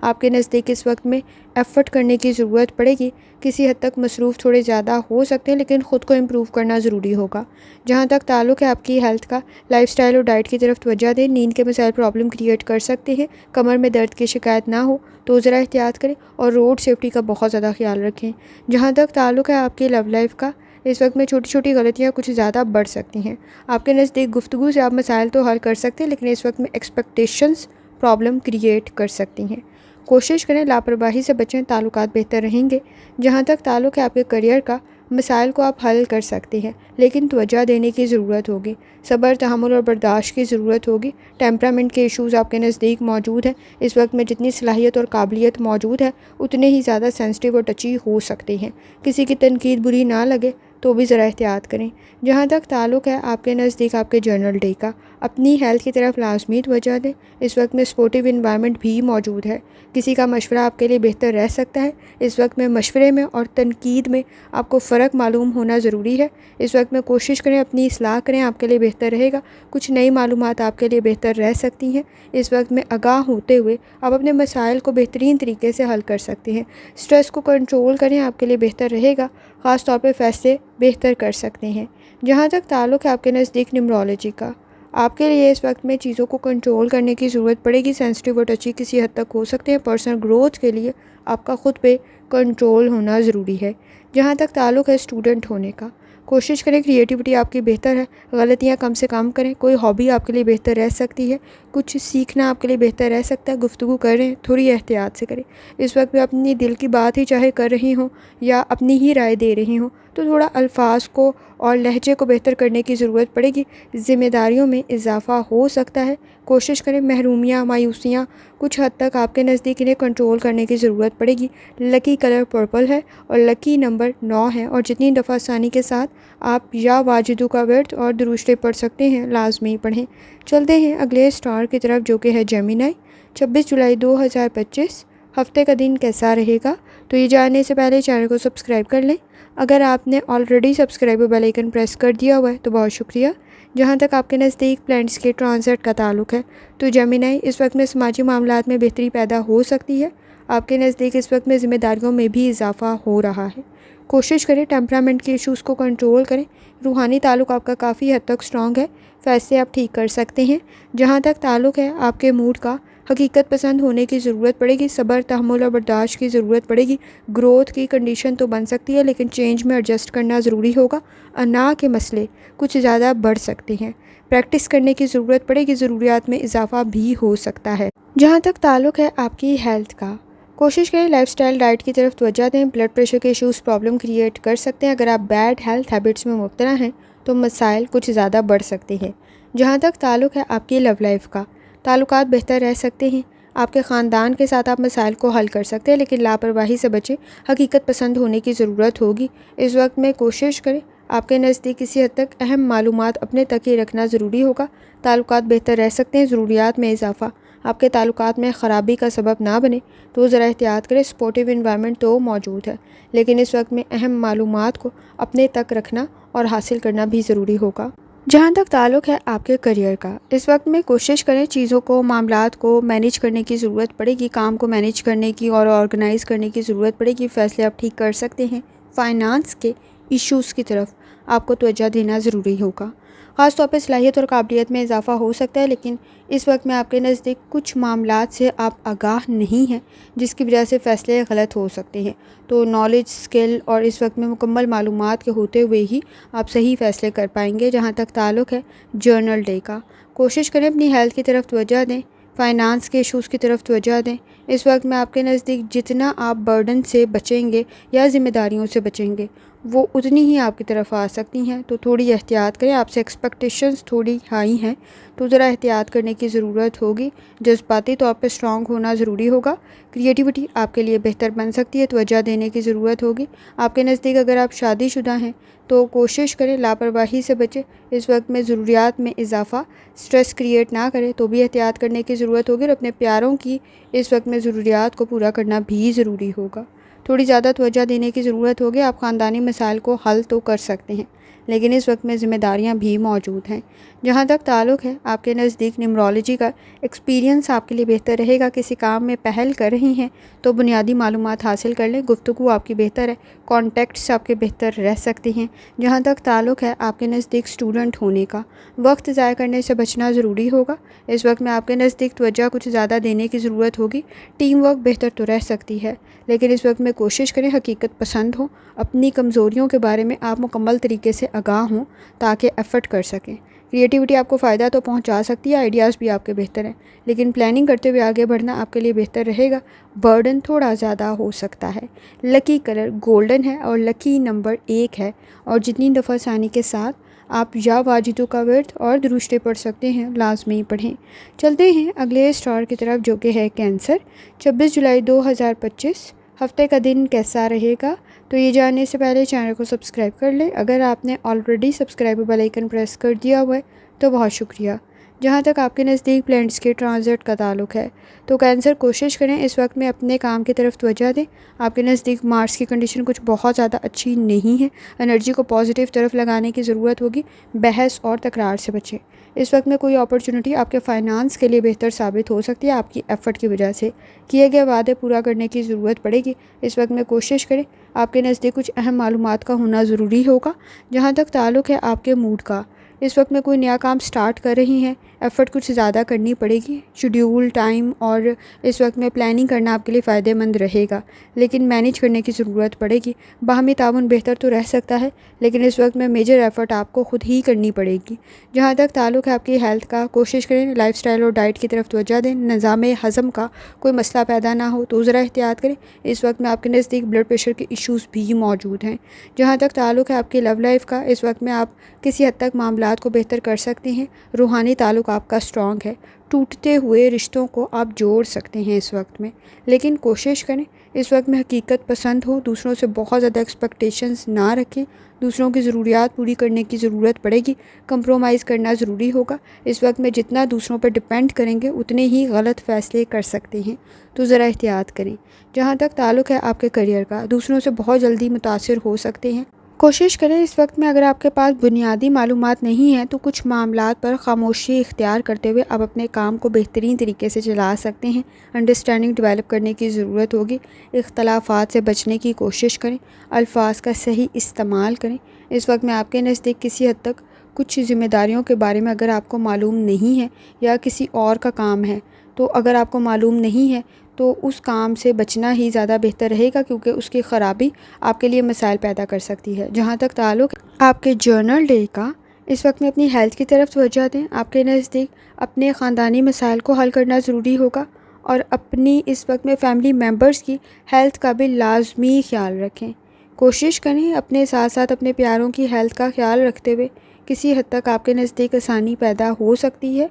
آپ کے نزدیک اس وقت میں ایفرٹ کرنے کی ضرورت پڑے گی، کسی حد تک مصروف تھوڑے زیادہ ہو سکتے ہیں لیکن خود کو امپروو کرنا ضروری ہوگا۔ جہاں تک تعلق ہے آپ کی ہیلتھ کا، لائف سٹائل اور ڈائٹ کی طرف توجہ دیں، نیند کے مسائل پرابلم کریٹ کر سکتے ہیں، کمر میں درد کی شکایت نہ ہو تو ذرا احتیاط کریں اور روڈ سیفٹی کا بہت زیادہ خیال رکھیں۔ جہاں تک تعلق ہے آپ کی لو لائف کا، اس وقت میں چھوٹی چھوٹی غلطیاں کچھ زیادہ بڑھ سکتی ہیں، آپ کے نزدیک گفتگو سے آپ مسائل تو حل کر سکتے ہیں لیکن اس وقت میں ایکسپیکٹیشنز پرابلم کریٹ کر سکتی ہیں، کوشش کریں لاپرواہی سے بچیں، تعلقات بہتر رہیں گے۔ جہاں تک تعلق ہے آپ کے کریئر کا، مسائل کو آپ حل کر سکتے ہیں لیکن توجہ دینے کی ضرورت ہوگی، صبر، تحمل اور برداشت کی ضرورت ہوگی۔ ٹیمپرامنٹ کے ایشوز آپ کے نزدیک موجود ہیں، اس وقت میں جتنی صلاحیت اور قابلیت موجود ہے اتنے ہی زیادہ سینسٹیو اور ٹچی ہو سکتے ہیں، کسی کی تنقید بری نہ لگے تو بھی ذرا احتیاط کریں۔ جہاں تک تعلق ہے آپ کے نزدیک آپ کے جنرل ڈے کا، اپنی ہیلتھ کی طرف لازمی توجہ دیں، اس وقت میں سپورٹیو انوائرمنٹ بھی موجود ہے، کسی کا مشورہ آپ کے لیے بہتر رہ سکتا ہے، اس وقت میں مشورے میں اور تنقید میں آپ کو فرق معلوم ہونا ضروری ہے، اس وقت میں کوشش کریں اپنی اصلاح کریں، آپ کے لیے بہتر رہے گا، کچھ نئی معلومات آپ کے لیے بہتر رہ سکتی ہیں، اس وقت میں آگاہ ہوتے ہوئے آپ اپنے مسائل کو بہترین طریقے سے حل کر سکتے ہیں، سٹریس کو کنٹرول کریں، آپ کے لیے بہتر رہے گا، خاص طور پہ فیصلے بہتر کر سکتے ہیں۔ جہاں تک تعلق ہے آپ کے نزدیک نیورولوجی کا، آپ کے لیے اس وقت میں چیزوں کو کنٹرول کرنے کی ضرورت پڑے گی، سینسٹیو اور ٹچی کسی حد تک ہو سکتے ہیں، پرسنل گروتھ کے لیے آپ کا خود پہ کنٹرول ہونا ضروری ہے۔ جہاں تک تعلق ہے اسٹوڈنٹ ہونے کا، کوشش کریں کریٹیوٹی آپ کی بہتر ہے، غلطیاں کم سے کم کریں، کوئی ہابی آپ کے لیے بہتر رہ سکتی ہے، کچھ سیکھنا آپ کے لیے بہتر رہ سکتا ہے، گفتگو کریں تھوڑی احتیاط سے کریں، اس وقت میں اپنی دل کی بات ہی چاہے کر رہی ہوں یا اپنی ہی رائے دے رہی ہوں تو تھوڑا الفاظ کو اور لہجے کو بہتر کرنے کی ضرورت پڑے گی، ذمہ داریوں میں اضافہ ہو سکتا ہے، کوشش کریں محرومیاں، مایوسیاں کچھ حد تک آپ کے نزدیک انہیں کنٹرول کرنے کی ضرورت پڑے گی۔ لکی کلر پرپل ہے اور لکی نمبر 9 ہے، اور جتنی دفعہ ثانی کے ساتھ آپ یا واجدو کا ورد اور درود شریف پڑھ سکتے ہیں لازمی پڑھیں۔ چلتے ہیں اگلے سٹار کی طرف جو کہ ہے جیمینائی۔ 26 جولائی 2025 ہفتے کا دن کیسا رہے گا؟ تو یہ جاننے سے پہلے چینل کو سبسکرائب کر لیں، اگر آپ نے already subscribe bell icon press کر دیا ہوا ہے تو بہت شکریہ۔ جہاں تک آپ کے نزدیک پلانٹس کے ٹرانزٹ کا تعلق ہے تو جیمینائی، اس وقت میں سماجی معاملات میں بہتری پیدا ہو سکتی ہے، آپ کے نزدیک اس وقت میں ذمہ داریوں میں بھی اضافہ ہو رہا ہے، کوشش کریں ٹیمپرامنٹ کے ایشوز کو کنٹرول کریں، روحانی تعلق آپ کا کافی حد تک سٹرانگ ہے، فیصلے آپ ٹھیک کر سکتے ہیں۔ جہاں تک تعلق ہے آپ کے موڈ کا، حقیقت پسند ہونے کی ضرورت پڑے گی، صبر، تحمل اور برداشت کی ضرورت پڑے گی، گروتھ کی کنڈیشن تو بن سکتی ہے لیکن چینج میں ایڈجسٹ کرنا ضروری ہوگا، انا کے مسئلے کچھ زیادہ بڑھ سکتے ہیں، پریکٹس کرنے کی ضرورت پڑے گی، ضروریات میں اضافہ بھی ہو سکتا ہے۔ جہاں تک تعلق ہے آپ کی ہیلتھ کا، کوشش کریں لائف سٹائل ڈائٹ کی طرف توجہ دیں، بلڈ پریشر کے ایشوز پرابلم کریٹ کر سکتے ہیں، اگر آپ بیڈ ہیلتھ ہیبٹس میں مبتلا ہیں تو مسائل کچھ زیادہ بڑھ سکتے ہیں۔ جہاں تک تعلق ہے آپ کی لو لائف کا، تعلقات بہتر رہ سکتے ہیں، آپ کے خاندان کے ساتھ آپ مسائل کو حل کر سکتے ہیں لیکن لاپرواہی سے بچیں، حقیقت پسند ہونے کی ضرورت ہوگی، اس وقت میں کوشش کریں آپ کے نزدیک کسی حد تک اہم معلومات اپنے تک ہی رکھنا ضروری ہوگا، تعلقات بہتر رہ سکتے ہیں، ضروریات میں اضافہ آپ کے تعلقات میں خرابی کا سبب نہ بنے تو ذرا احتیاط کریں، سپورٹیو انوائرمنٹ تو موجود ہے لیکن اس وقت میں اہم معلومات کو اپنے تک رکھنا اور حاصل کرنا بھی ضروری ہوگا۔ جہاں تک تعلق ہے آپ کے کریئر کا، اس وقت میں کوشش کریں چیزوں کو، معاملات کو مینیج کرنے کی ضرورت پڑے گی، کام کو مینیج کرنے کی اور آرگنائز کرنے کی ضرورت پڑے گی، فیصلے آپ ٹھیک کر سکتے ہیں، فائنانس کے ایشوز کی طرف آپ کو توجہ دینا ضروری ہوگا، خاص طور پہ صلاحیت اور قابلیت میں اضافہ ہو سکتا ہے لیکن اس وقت میں آپ کے نزدیک کچھ معاملات سے آپ آگاہ نہیں ہیں جس کی وجہ سے فیصلے غلط ہو سکتے ہیں، تو نالج، اسکل اور اس وقت میں مکمل معلومات کے ہوتے ہوئے ہی آپ صحیح فیصلے کر پائیں گے۔ جہاں تک تعلق ہے جرنل ڈے کا، کوشش کریں اپنی ہیلتھ کی طرف توجہ دیں، فائنانس کے ایشوز کی طرف توجہ دیں، اس وقت میں آپ کے نزدیک جتنا آپ برڈن سے بچیں گے یا ذمہ داریوں سے بچیں گے وہ اتنی ہی آپ کی طرف آ سکتی ہیں، تو تھوڑی احتیاط کریں، آپ سے ایکسپیکٹیشنز تھوڑی ہائی ہیں تو ذرا احتیاط کرنے کی ضرورت ہوگی، جذباتی طور پہ اسٹرانگ ہونا ضروری ہوگا، کریٹیوٹی آپ کے لیے بہتر بن سکتی ہے، توجہ دینے کی ضرورت ہوگی، آپ کے نزدیک اگر آپ شادی شدہ ہیں تو کوشش کریں لاپرواہی سے بچیں، اس وقت میں ضروریات میں اضافہ، سٹریس کریٹ نہ کریں تو بھی احتیاط کرنے کی ضرورت ہوگی، اور اپنے پیاروں کی اس وقت میں ضروریات کو پورا کرنا بھی ضروری ہوگا، تھوڑی زیادہ توجہ دینے کی ضرورت ہوگی، آپ خاندانی مسائل کو حل تو کر سکتے ہیں لیکن اس وقت میں ذمہ داریاں بھی موجود ہیں۔ جہاں تک تعلق ہے آپ کے نزدیک نیمرولوجی کا ایکسپیرینس آپ کے لیے بہتر رہے گا۔ کسی کام میں پہل کر رہی ہیں تو بنیادی معلومات حاصل کر لیں، گفتگو آپ کی بہتر ہے، کانٹیکٹس آپ کے بہتر رہ سکتے ہیں۔ جہاں تک تعلق ہے آپ کے نزدیک اسٹوڈنٹ ہونے کا، وقت ضائع کرنے سے بچنا ضروری ہوگا۔ اس وقت میں آپ کے نزدیک توجہ کچھ زیادہ دینے کی ضرورت ہوگی۔ ٹیم ورک بہتر تو رہ سکتی ہے، لیکن اس وقت میں کوشش کریں حقیقت پسند ہوں، اپنی کمزوریوں کے بارے میں آپ مکمل طریقے سے آگاہ ہوں تاکہ ایفرٹ کر سکیں۔ کریٹیوٹی آپ کو فائدہ تو پہنچا سکتی ہے، آئیڈیاز بھی آپ کے بہتر ہیں، لیکن پلاننگ کرتے ہوئے آگے بڑھنا آپ کے لیے بہتر رہے گا۔ برڈن تھوڑا زیادہ ہو سکتا ہے۔ لکی کلر گولڈن ہے اور لکی نمبر 1 ہے، اور جتنی دفعہ ثانی کے ساتھ آپ یا واجدوں کا ورد اور درشتے پڑھ سکتے ہیں لازمی پڑھیں۔ چلتے ہیں اگلے اسٹار کی طرف جو کہ ہے کینسر۔ 26 جولائی 2025 ہفتے کا دن کیسا رہے گا؟ تو یہ جاننے سے پہلے چینل کو سبسکرائب کر لیں۔ اگر آپ نے already subscribe bell icon press کر دیا ہوا ہے تو بہت شکریہ۔ جہاں تک آپ کے نزدیک پلینٹس کے ٹرانزٹ کا تعلق ہے تو کینسر کوشش کریں اس وقت میں اپنے کام کی طرف توجہ دیں۔ آپ کے نزدیک مارس کی کنڈیشن کچھ بہت زیادہ اچھی نہیں ہے، انرجی کو پازیٹیو طرف لگانے کی ضرورت ہوگی، بحث اور تکرار سے بچیں۔ اس وقت میں کوئی اپرچونٹی آپ کے فائنانس کے لیے بہتر ثابت ہو سکتی ہے، آپ کی ایفرٹ کی وجہ سے کیے گئے وعدے پورا کرنے کی ضرورت پڑے گی۔ اس وقت میں کوشش کریں، آپ کے نزدیک کچھ اہم معلومات کا ہونا ضروری ہوگا۔ جہاں تک تعلق ہے آپ کے موڈ کا، اس وقت میں کوئی نیا کام سٹارٹ کر رہی ہیں، ایفرٹ کچھ زیادہ کرنی پڑے گی۔ شیڈیول ٹائم اور اس وقت میں پلاننگ کرنا آپ کے لیے فائدہ مند رہے گا، لیکن مینیج کرنے کی ضرورت پڑے گی۔ باہمی تعاون بہتر تو رہ سکتا ہے، لیکن اس وقت میں میجر ایفرٹ آپ کو خود ہی کرنی پڑے گی۔ جہاں تک تعلق ہے آپ کی ہیلتھ کا، کوشش کریں لائف سٹائل اور ڈائٹ کی طرف توجہ دیں، نظام ہضم کا کوئی مسئلہ پیدا نہ ہو تو ذرا احتیاط کریں۔ اس وقت میں آپ کے نزدیک بلڈ پریشر کے ایشوز بھی موجود ہیں۔ جہاں تک تعلق ہے آپ کی لو لائف کا، اس وقت میں آپ کسی حد تک معاملات کو بہتر کر سکتے ہیں، روحانی تعلق آپ کا اسٹرانگ ہے، ٹوٹتے ہوئے رشتوں کو آپ جوڑ سکتے ہیں اس وقت میں، لیکن کوشش کریں اس وقت میں حقیقت پسند ہو، دوسروں سے بہت زیادہ ایکسپیکٹیشنز نہ رکھیں، دوسروں کی ضروریات پوری کرنے کی ضرورت پڑے گی، کمپرومائز کرنا ضروری ہوگا۔ اس وقت میں جتنا دوسروں پر ڈپینڈ کریں گے اتنے ہی غلط فیصلے کر سکتے ہیں، تو ذرا احتیاط کریں۔ جہاں تک تعلق ہے آپ کے کیریئر کا، دوسروں سے بہت جلدی متاثر ہو سکتے ہیں، کوشش کریں اس وقت میں اگر آپ کے پاس بنیادی معلومات نہیں ہیں تو کچھ معاملات پر خاموشی اختیار کرتے ہوئے آپ اپنے کام کو بہترین طریقے سے چلا سکتے ہیں۔ انڈرسٹینڈنگ ڈیولپ کرنے کی ضرورت ہوگی، اختلافات سے بچنے کی کوشش کریں، الفاظ کا صحیح استعمال کریں۔ اس وقت میں آپ کے نزدیک کسی حد تک کچھ ذمہ داریوں کے بارے میں اگر آپ کو معلوم نہیں ہے یا کسی اور کا کام ہے تو اگر آپ کو معلوم نہیں ہے تو اس کام سے بچنا ہی زیادہ بہتر رہے گا، کیونکہ اس کی خرابی آپ کے لیے مسائل پیدا کر سکتی ہے۔ جہاں تک تعلق آپ کے جرنل ڈے کا، اس وقت میں اپنی ہیلتھ کی طرف توجہ دیں۔ آپ کے نزدیک اپنے خاندانی مسائل کو حل کرنا ضروری ہوگا اور اپنی اس وقت میں فیملی ممبرز کی ہیلتھ کا بھی لازمی خیال رکھیں۔ کوشش کریں اپنے ساتھ ساتھ اپنے پیاروں کی ہیلتھ کا خیال رکھتے ہوئے کسی حد تک آپ کے نزدیک آسانی پیدا ہو سکتی ہے۔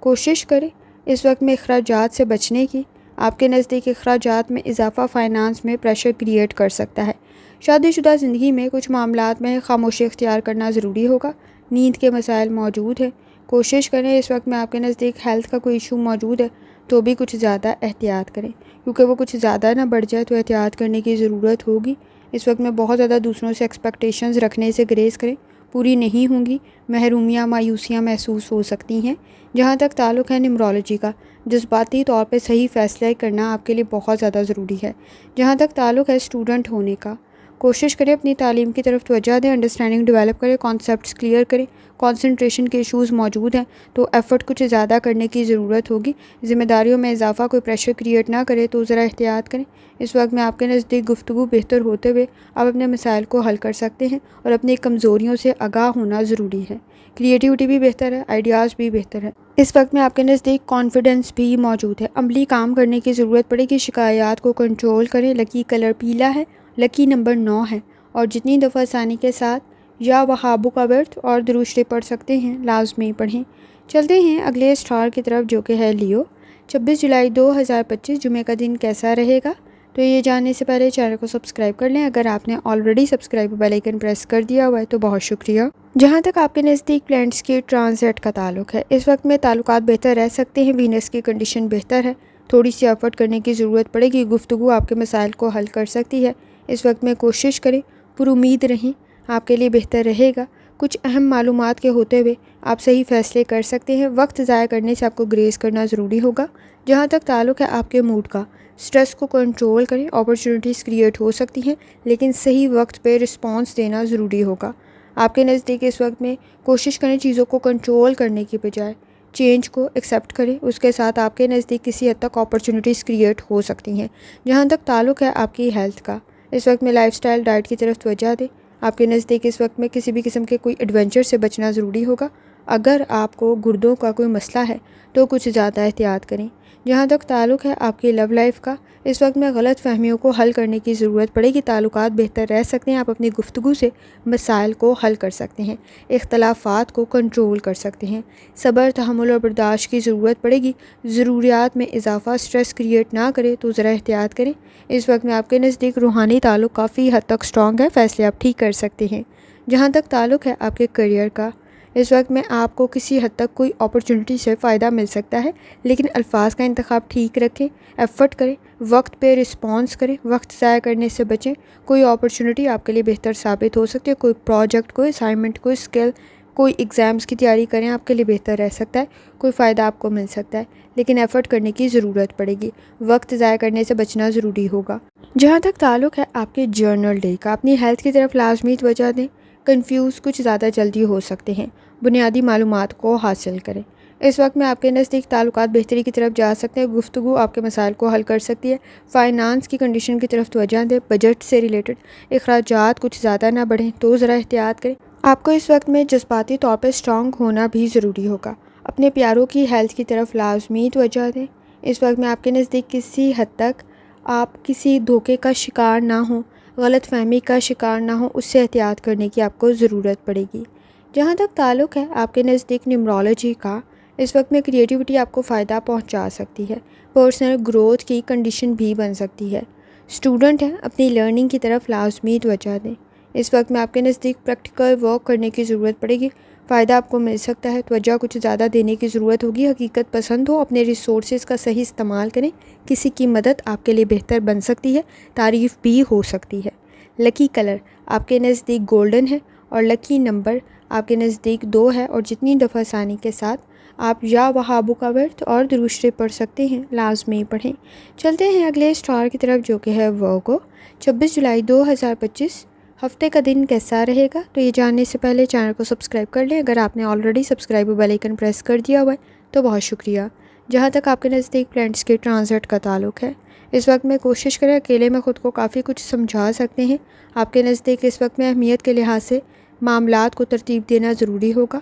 کوشش کریں اس وقت میں اخراجات سے بچنے کی، آپ کے نزدیک اخراجات میں اضافہ فائنانس میں پریشر کریٹ کر سکتا ہے۔ شادی شدہ زندگی میں کچھ معاملات میں خاموشی اختیار کرنا ضروری ہوگا، نیند کے مسائل موجود ہیں، کوشش کریں اس وقت میں آپ کے نزدیک ہیلتھ کا کوئی ایشو موجود ہے تو بھی کچھ زیادہ احتیاط کریں، کیونکہ وہ کچھ زیادہ نہ بڑھ جائے تو احتیاط کرنے کی ضرورت ہوگی۔ اس وقت میں بہت زیادہ دوسروں سے ایکسپیکٹیشنز رکھنے سے گریز کریں، پوری نہیں ہوں گی، محرومیاں مایوسیاں محسوس ہو سکتی ہیں۔ جہاں تک تعلق ہے نیمرولوجی کا، جذباتی طور پہ صحیح فیصلہ کرنا آپ کے لیے بہت زیادہ ضروری ہے۔ جہاں تک تعلق ہے اسٹوڈنٹ ہونے کا، کوشش کریں اپنی تعلیم کی طرف توجہ دیں، انڈرسٹینڈنگ ڈیولپ کریں، کانسیپٹس کلیئر کریں۔ کنسنٹریشن کے ایشوز موجود ہیں تو ایفرٹ کچھ زیادہ کرنے کی ضرورت ہوگی، ذمہ داریوں میں اضافہ کوئی پریشر کریٹ نہ کرے تو ذرا احتیاط کریں۔ اس وقت میں آپ کے نزدیک گفتگو بہتر ہوتے ہوئے آپ اپنے مسائل کو حل کر سکتے ہیں اور اپنی کمزوریوں سے آگاہ ہونا ضروری ہے۔ کریٹیوٹی بھی بہتر ہے، آئیڈیاز بھی بہتر ہے۔ اس وقت میں آپ کے نزدیک کانفیڈنس بھی موجود ہے، عملی کام کرنے کی ضرورت پڑے گی، شکایات کو کنٹرول کریں۔ لکی کلر پیلا ہے، لکی نمبر 9 ہے، اور جتنی دفعہ ثانی کے ساتھ یا وہابو کا ورد اور درشتے پڑھ سکتے ہیں لازمی پڑھیں۔ چلتے ہیں اگلے اسٹار کی طرف جو کہ ہے لیو۔ 26 جولائی 2025 جمعہ کا دن کیسا رہے گا؟ تو یہ جاننے سے پہلے چینل کو سبسکرائب کر لیں۔ اگر آپ نے already subscribe bell icon press کر دیا ہوا ہے تو بہت شکریہ۔ جہاں تک آپ کے نزدیک پلینٹس کی ٹرانزٹ کا تعلق ہے، اس وقت میں تعلقات بہتر رہ سکتے ہیں، وینس کی کنڈیشن بہتر ہے، تھوڑی سی ایفرٹ کرنے کی ضرورت پڑے گی، گفتگو آپ کے مسائل کو حل کر سکتی ہے۔ اس وقت میں کوشش کریں، پر امید رہیں، آپ کے لیے بہتر رہے گا۔ کچھ اہم معلومات کے ہوتے ہوئے آپ صحیح فیصلے کر سکتے ہیں۔ وقت ضائع کرنے سے آپ کو گریز کرنا ضروری ہوگا۔ جہاں تک تعلق ہے آپ کے موڈ کا، سٹریس کو کنٹرول کریں۔ اپرچونٹیز کریٹ ہو سکتی ہیں لیکن صحیح وقت پہ رسپانس دینا ضروری ہوگا۔ آپ کے نزدیک اس وقت میں کوشش کریں چیزوں کو کنٹرول کرنے کی بجائے چینج کو ایکسیپٹ کریں۔ اس کے ساتھ آپ کے نزدیک کسی حد تک اپرچونیٹیز کریٹ ہو سکتی ہیں۔ جہاں تک تعلق ہے آپ کی ہیلتھ کا، اس وقت میں لائف سٹائل ڈائٹ کی طرف توجہ دیں۔ آپ کے نزدیک اس وقت میں کسی بھی قسم کے کوئی ایڈونچر سے بچنا ضروری ہوگا۔ اگر آپ کو گردوں کا کوئی مسئلہ ہے تو کچھ زیادہ احتیاط کریں۔ جہاں تک تعلق ہے آپ کی لو لائف کا، اس وقت میں غلط فہمیوں کو حل کرنے کی ضرورت پڑے گی۔ تعلقات بہتر رہ سکتے ہیں۔ آپ اپنی گفتگو سے مسائل کو حل کر سکتے ہیں، اختلافات کو کنٹرول کر سکتے ہیں۔ صبر، تحمل اور برداشت کی ضرورت پڑے گی۔ ضروریات میں اضافہ سٹریس کریٹ نہ کرے تو ذرا احتیاط کریں۔ اس وقت میں آپ کے نزدیک روحانی تعلق کافی حد تک سٹرانگ ہے، فیصلے آپ ٹھیک کر سکتے ہیں۔ جہاں تک تعلق ہے آپ کے کریئر کا، اس وقت میں آپ کو کسی حد تک کوئی اپرچونٹی سے فائدہ مل سکتا ہے، لیکن الفاظ کا انتخاب ٹھیک رکھیں، ایفرٹ کریں، وقت پہ رسپانس کریں، وقت ضائع کرنے سے بچیں۔ کوئی اپرچونٹی آپ کے لیے بہتر ثابت ہو سکتی ہے، کوئی پروجیکٹ، کوئی اسائنمنٹ، کوئی اسکل، کوئی ایگزامز کی تیاری کریں، آپ کے لیے بہتر رہ سکتا ہے، کوئی فائدہ آپ کو مل سکتا ہے، لیکن ایفرٹ کرنے کی ضرورت پڑے گی، وقت ضائع کرنے سے بچنا ضروری ہوگا۔ جہاں تک تعلق ہے آپ کے جرنل ڈے کا، اپنی ہیلتھ کی طرف لازمی توجہ دیں۔ کنفیوز کچھ زیادہ جلدی ہو سکتے ہیں، بنیادی معلومات کو حاصل کریں۔ اس وقت میں آپ کے نزدیک تعلقات بہتری کی طرف جا سکتے ہیں، گفتگو آپ کے مسائل کو حل کر سکتی ہے۔ فائنانس کی کنڈیشن کی طرف توجہ دیں، بجٹ سے ریلیٹڈ اخراجات کچھ زیادہ نہ بڑھیں تو ذرا احتیاط کریں۔ آپ کو اس وقت میں جذباتی طور پہ اسٹرانگ ہونا بھی ضروری ہوگا۔ اپنے پیاروں کی ہیلتھ کی طرف لازمی توجہ دیں۔ اس وقت میں آپ کے نزدیک کسی حد تک آپ کسی دھوکے کا شکار نہ ہوں، غلط فہمی کا شکار نہ ہوں، اس سے احتیاط کرنے کی آپ کو ضرورت پڑے گی۔ جہاں تک تعلق ہے آپ کے نزدیک نیومرولوجی کا، اس وقت میں کریٹیوٹی آپ کو فائدہ پہنچا سکتی ہے، پرسنل گروتھ کی کنڈیشن بھی بن سکتی ہے۔ اسٹوڈنٹ ہیں، اپنی لرننگ کی طرف لازمی توجہ دیں۔ اس وقت میں آپ کے نزدیک پریکٹیکل ورک کرنے کی ضرورت پڑے گی، فائدہ آپ کو مل سکتا ہے، توجہ کچھ زیادہ دینے کی ضرورت ہوگی۔ حقیقت پسند ہو، اپنے ریسورسز کا صحیح استعمال کریں، کسی کی مدد آپ کے لیے بہتر بن سکتی ہے، تعریف بھی ہو سکتی ہے۔ لکی کلر آپ کے نزدیک گولڈن ہے اور لکی نمبر آپ کے نزدیک 2 ہے، اور جتنی دفعہ ثانی کے ساتھ آپ یا وہابو کا ورد اور درود شریف پڑھ سکتے ہیں، لازمی پڑھیں۔ چلتے ہیں اگلے اسٹار کی طرف جو کہ ہے ورگو۔ 26 جولائی 2025 ہفتے کا دن کیسا رہے گا؟ تو یہ جاننے سے پہلے چینل کو سبسکرائب کر لیں۔ اگر آپ نے already subscribe bell icon press کر دیا ہوا ہے تو بہت شکریہ۔ جہاں تک آپ کے نزدیک پلانٹس کے ٹرانزٹ کا تعلق ہے، اس وقت میں کوشش کریں اکیلے میں خود کو کافی کچھ سمجھا سکتے ہیں۔ آپ کے نزدیک اس وقت میں اہمیت کے لحاظ سے معاملات کو ترتیب دینا ضروری ہوگا۔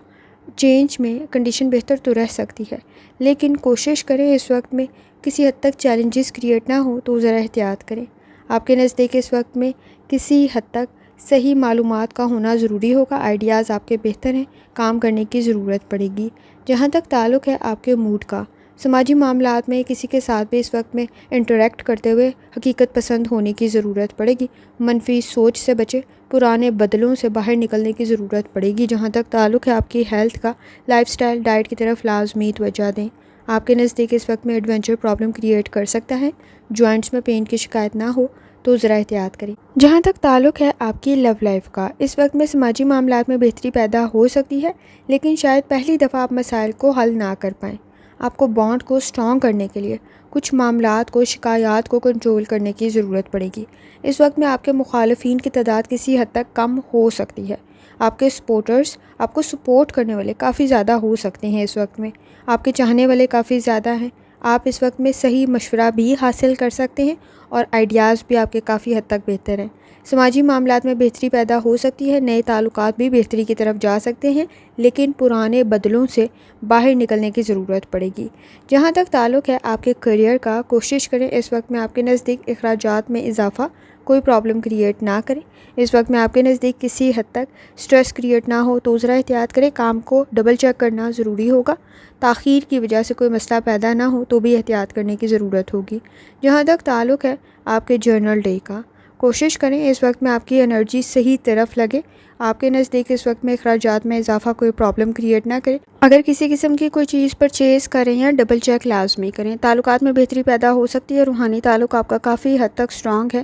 چینج میں کنڈیشن بہتر تو رہ سکتی ہے، لیکن کوشش کریں اس وقت میں کسی حد تک چیلنجز کریٹ نہ ہو تو ذرا احتیاط کریں۔ آپ کے نزدیک اس وقت میں کسی حد تک صحیح معلومات کا ہونا ضروری ہوگا، آئیڈیاز آپ کے بہتر ہیں، کام کرنے کی ضرورت پڑے گی۔ جہاں تک تعلق ہے آپ کے موڈ کا، سماجی معاملات میں کسی کے ساتھ بھی اس وقت میں انٹریکٹ کرتے ہوئے حقیقت پسند ہونے کی ضرورت پڑے گی، منفی سوچ سے بچیں، پرانے بدلوں سے باہر نکلنے کی ضرورت پڑے گی۔ جہاں تک تعلق ہے آپ کی ہیلتھ کا، لائف سٹائل ڈائٹ کی طرف لازمی توجہ دیں۔ آپ کے نزدیک اس وقت میں ایڈونچر پرابلم کریٹ کر سکتا ہے، جوائنٹس میں پین کی شکایت نہ ہو تو ذرا احتیاط کریں۔ جہاں تک تعلق ہے آپ کی لو لائف کا، اس وقت میں سماجی معاملات میں بہتری پیدا ہو سکتی ہے، لیکن شاید پہلی دفعہ آپ مسائل کو حل نہ کر پائیں۔ آپ کو بانڈ کو سٹرانگ کرنے کے لیے کچھ معاملات کو، شکایات کو کنٹرول کرنے کی ضرورت پڑے گی۔ اس وقت میں آپ کے مخالفین کی تعداد کسی حد تک کم ہو سکتی ہے۔ آپ کے سپورٹرز، آپ کو سپورٹ کرنے والے کافی زیادہ ہو سکتے ہیں۔ اس وقت میں آپ کے چاہنے والے کافی زیادہ ہیں۔ آپ اس وقت میں صحیح مشورہ بھی حاصل کر سکتے ہیں اور آئیڈیاز بھی آپ کے کافی حد تک بہتر ہیں۔ سماجی معاملات میں بہتری پیدا ہو سکتی ہے، نئے تعلقات بھی بہتری کی طرف جا سکتے ہیں، لیکن پرانے بدلوں سے باہر نکلنے کی ضرورت پڑے گی۔ جہاں تک تعلق ہے آپ کے کریئر کا، کوشش کریں اس وقت میں آپ کے نزدیک اخراجات میں اضافہ کوئی پرابلم کریٹ نہ کریں۔ اس وقت میں آپ کے نزدیک کسی حد تک سٹریس کریٹ نہ ہو تو ذرا احتیاط کریں، کام کو ڈبل چیک کرنا ضروری ہوگا۔ تاخیر کی وجہ سے کوئی مسئلہ پیدا نہ ہو تو بھی احتیاط کرنے کی ضرورت ہوگی۔ جہاں تک تعلق ہے آپ کے جرنل ڈے کا، کوشش کریں اس وقت میں آپ کی انرجی صحیح طرف لگے۔ آپ کے نزدیک اس وقت میں اخراجات میں اضافہ کوئی پرابلم کریٹ نہ کرے۔ اگر کسی قسم کی کوئی چیز پرچیز کریں یا ڈبل چیک لازمی کریں۔ تعلقات میں بہتری پیدا ہو سکتی ہے، روحانی تعلق آپ کا کافی حد تک سٹرانگ ہے۔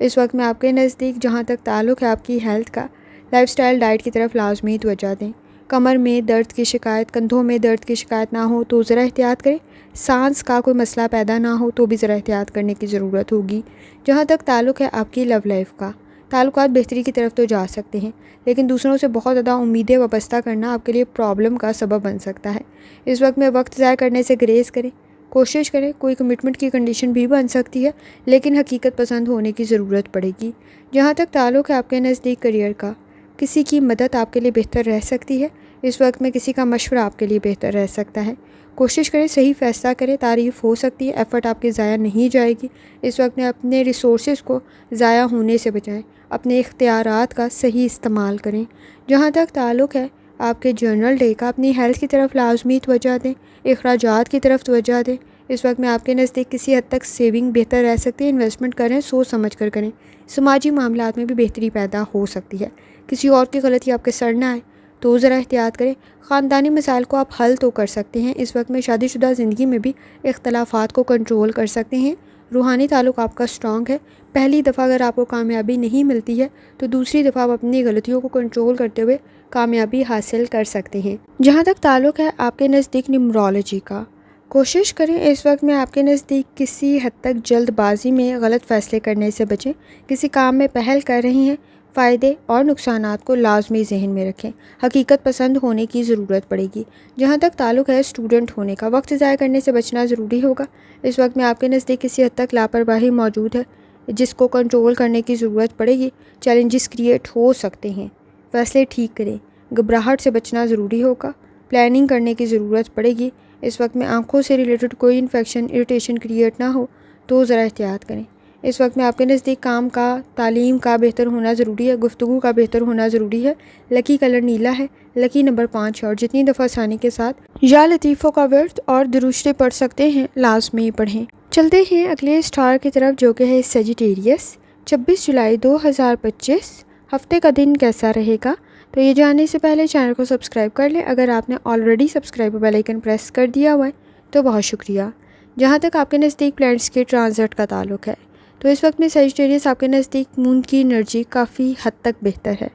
اس وقت میں آپ کے نزدیک جہاں تک تعلق ہے آپ کی ہیلتھ کا، لائف سٹائل ڈائٹ کی طرف لازمی توجہ دیں۔ کمر میں درد کی شکایت، کندھوں میں درد کی شکایت نہ ہو تو ذرا احتیاط کریں۔ سانس کا کوئی مسئلہ پیدا نہ ہو تو بھی ذرا احتیاط کرنے کی ضرورت ہوگی۔ جہاں تک تعلق ہے آپ کی لو لائف کا، تعلقات بہتری کی طرف تو جا سکتے ہیں، لیکن دوسروں سے بہت زیادہ امیدیں وابستہ کرنا آپ کے لیے پرابلم کا سبب بن سکتا ہے۔ اس وقت میں وقت ضائع کرنے سے گریز کریں، کوشش کریں۔ کوئی کمٹمنٹ کی کنڈیشن بھی بن سکتی ہے، لیکن حقیقت پسند ہونے کی ضرورت پڑے گی۔ جہاں تک تعلق ہے آپ کے نزدیک کریئر کا، کسی کی مدد آپ کے لیے بہتر رہ سکتی ہے۔ اس وقت میں کسی کا مشورہ آپ کے لیے بہتر رہ سکتا ہے۔ کوشش کریں، صحیح فیصلہ کریں، تعریف ہو سکتی ہے، ایفرٹ آپ کی ضائع نہیں جائے گی۔ اس وقت میں اپنے ریسورسز کو ضائع ہونے سے بچائیں، اپنے اختیارات کا صحیح استعمال کریں۔ جہاں تک تعلق ہے آپ کے جنرل ڈے کا، اپنی ہیلتھ کی طرف لازمی توجہ دیں، اخراجات کی طرف توجہ دیں۔ اس وقت میں آپ کے نزدیک کسی حد تک سیونگ بہتر رہ سکتی ہے، انویسٹمنٹ کریں، سوچ سمجھ کر کریں۔ سماجی معاملات میں بھی بہتری پیدا ہو سکتی ہے، کسی اور کی غلطی آپ کے سر نہ آئے تو ذرا احتیاط کریں۔ خاندانی مسائل کو آپ حل تو کر سکتے ہیں، اس وقت میں شادی شدہ زندگی میں بھی اختلافات کو کنٹرول کر سکتے ہیں۔ روحانی تعلق آپ کا اسٹرانگ ہے۔ پہلی دفعہ اگر آپ کو کامیابی نہیں ملتی ہے تو دوسری دفعہ آپ اپنی غلطیوں کو کنٹرول کرتے ہوئے کامیابی حاصل کر سکتے ہیں۔ جہاں تک تعلق ہے آپ کے نزدیک نیومرولوجی کا، کوشش کریں اس وقت میں آپ کے نزدیک کسی حد تک جلد بازی میں غلط فیصلے کرنے سے بچیں۔ کسی کام میں پہل کر رہی ہیں، فائدے اور نقصانات کو لازمی ذہن میں رکھیں۔ حقیقت پسند ہونے کی ضرورت پڑے گی۔ جہاں تک تعلق ہے اسٹوڈنٹ ہونے کا، وقت ضائع کرنے سے بچنا ضروری ہوگا۔ اس وقت میں آپ کے نزدیک کسی حد تک لاپرواہی موجود ہے جس کو کنٹرول کرنے کی ضرورت پڑے گی۔ چیلنجز کریٹ ہو سکتے ہیں، فیصلے ٹھیک کریں۔ گھبراہٹ سے بچنا ضروری ہوگا، پلاننگ کرنے کی ضرورت پڑے گی۔ اس وقت میں آنکھوں سے ریلیٹڈ کوئی انفیکشن، اریٹیشن کریٹ نہ ہو تو ذرا احتیاط کریں۔ اس وقت میں آپ کے نزدیک کام کا، تعلیم کا بہتر ہونا ضروری ہے، گفتگو کا بہتر ہونا ضروری ہے۔ لکی کلر نیلا ہے، لکی نمبر 5 ہے، اور جتنی دفعہ آسانی کے ساتھ یا لطیفوں کا ورد اور درشتے پڑھ سکتے ہیں لازمی پڑھیں۔ چلتے ہیں اگلے اسٹار کی طرف جو کہ ہے سیجیٹیریس۔ 26 جولائی 2025 ہفتے کا دن کیسا رہے گا؟ تو یہ جاننے سے پہلے چینل کو سبسکرائب کر لیں۔ اگر آپ نے already subscribe bell icon press کر دیا ہوا ہے تو بہت شکریہ۔ جہاں تک آپ کے نزدیک پلانٹس کے ٹرانزٹ کا تعلق ہے تو اس وقت میں سیجیٹیریس آپ کے نزدیک مون کی انرجی کافی حد تک بہتر ہے۔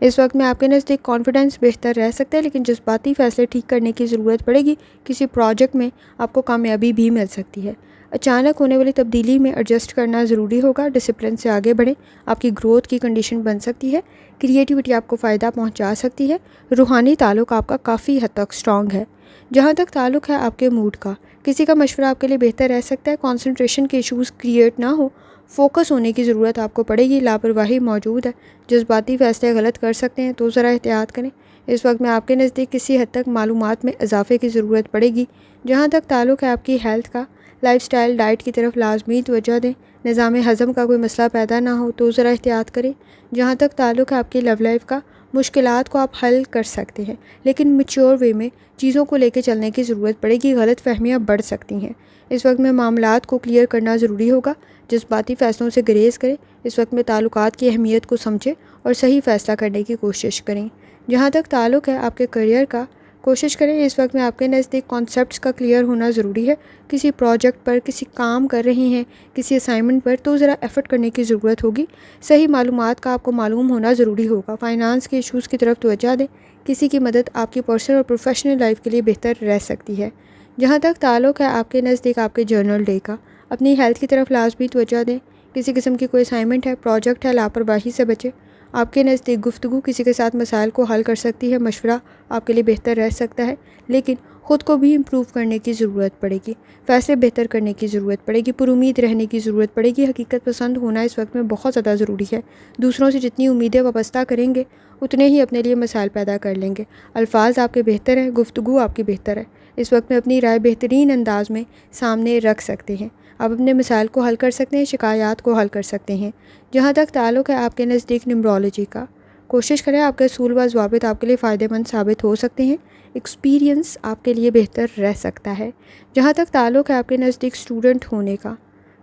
اس وقت میں آپ کے نزدیک کانفیڈنس بہتر رہ سکتا ہے، لیکن جذباتی فیصلے ٹھیک کرنے کی ضرورت پڑے گی۔ کسی پروجیکٹ میں آپ کو کامیابی بھی مل سکتی ہے۔ اچانک ہونے والی تبدیلی میں ایڈجسٹ کرنا ضروری ہوگا، ڈسپلن سے آگے بڑھیں، آپ کی گروتھ کی کنڈیشن بن سکتی ہے۔ کریٹیوٹی آپ کو فائدہ پہنچا سکتی ہے۔ روحانی تعلق آپ کا کافی حد تک اسٹرانگ ہے۔ جہاں تک تعلق ہے آپ کے موڈ کا، کسی کا مشورہ آپ کے لیے بہتر رہ سکتا ہے۔ کنسنٹریشن کے ایشوز کریٹ نہ ہو، فوکس ہونے کی ضرورت آپ کو پڑے گی۔ لاپرواہی موجود ہے، جذباتی فیصلے غلط کر سکتے ہیں تو ذرا احتیاط کریں۔ اس وقت میں آپ کے نزدیک کسی حد تک معلومات میں اضافے کی ضرورت پڑے گی۔ جہاں تک تعلق ہے آپ کی ہیلتھ کا، لائف سٹائل ڈائٹ کی طرف لازمی توجہ دیں۔ نظام ہضم کا کوئی مسئلہ پیدا نہ ہو تو ذرا احتیاط کریں۔ جہاں تک تعلق ہے آپ کی لو لائف کا، مشکلات کو آپ حل کر سکتے ہیں، لیکن میچور وے میں چیزوں کو لے کے چلنے کی ضرورت پڑے گی، غلط فہمیاں بڑھ سکتی ہیں۔ اس وقت میں معاملات کو کلیئر کرنا ضروری ہوگا، جذباتی فیصلوں سے گریز کریں۔ اس وقت میں تعلقات کی اہمیت کو سمجھیں اور صحیح فیصلہ کرنے کی کوشش کریں۔ جہاں تک تعلق ہے آپ کے کریئر کا، کوشش کریں اس وقت میں آپ کے نزدیک کانسیپٹس کا کلیئر ہونا ضروری ہے۔ کسی پروجیکٹ پر، کسی کام کر رہی ہیں، کسی اسائنمنٹ پر تو ذرا ایفرٹ کرنے کی ضرورت ہوگی۔ صحیح معلومات کا آپ کو معلوم ہونا ضروری ہوگا۔ فائنانس کے ایشوز کی طرف توجہ دیں، کسی کی مدد آپ کی پرسنل اور پروفیشنل لائف کے لیے بہتر رہ سکتی ہے۔ جہاں تک تعلق ہے آپ کے نزدیک آپ کے جرنل ڈے کا، اپنی ہیلتھ کی طرف لازمی توجہ دیں۔ کسی قسم کی کوئی اسائنمنٹ ہے، پروجیکٹ ہے، لاپرواہی سے بچیں۔ آپ کے نزدیک گفتگو کسی کے ساتھ مسائل کو حل کر سکتی ہے، مشورہ آپ کے لیے بہتر رہ سکتا ہے، لیکن خود کو بھی امپروو کرنے کی ضرورت پڑے گی، فیصلے بہتر کرنے کی ضرورت پڑے گی، پر امید رہنے کی ضرورت پڑے گی۔ حقیقت پسند ہونا اس وقت میں بہت زیادہ ضروری ہے۔ دوسروں سے جتنی امیدیں وابستہ کریں گے اتنے ہی اپنے لیے مسائل پیدا کر لیں گے۔ الفاظ آپ کے بہتر ہیں، گفتگو آپ کی بہتر ہے۔ اس وقت میں اپنی رائے بہترین انداز میں سامنے رکھ سکتے ہیں۔ آپ اپنے مسائل کو حل کر سکتے ہیں، شکایات کو حل کر سکتے ہیں۔ جہاں تک تعلق ہے آپ کے نزدیک نیومرولوجی کا، کوشش کریں آپ کے اصول و ضوابط آپ کے لیے فائدہ مند ثابت ہو سکتے ہیں۔ ایکسپیرینس آپ کے لیے بہتر رہ سکتا ہے۔ جہاں تک تعلق ہے آپ کے نزدیک اسٹوڈنٹ ہونے کا،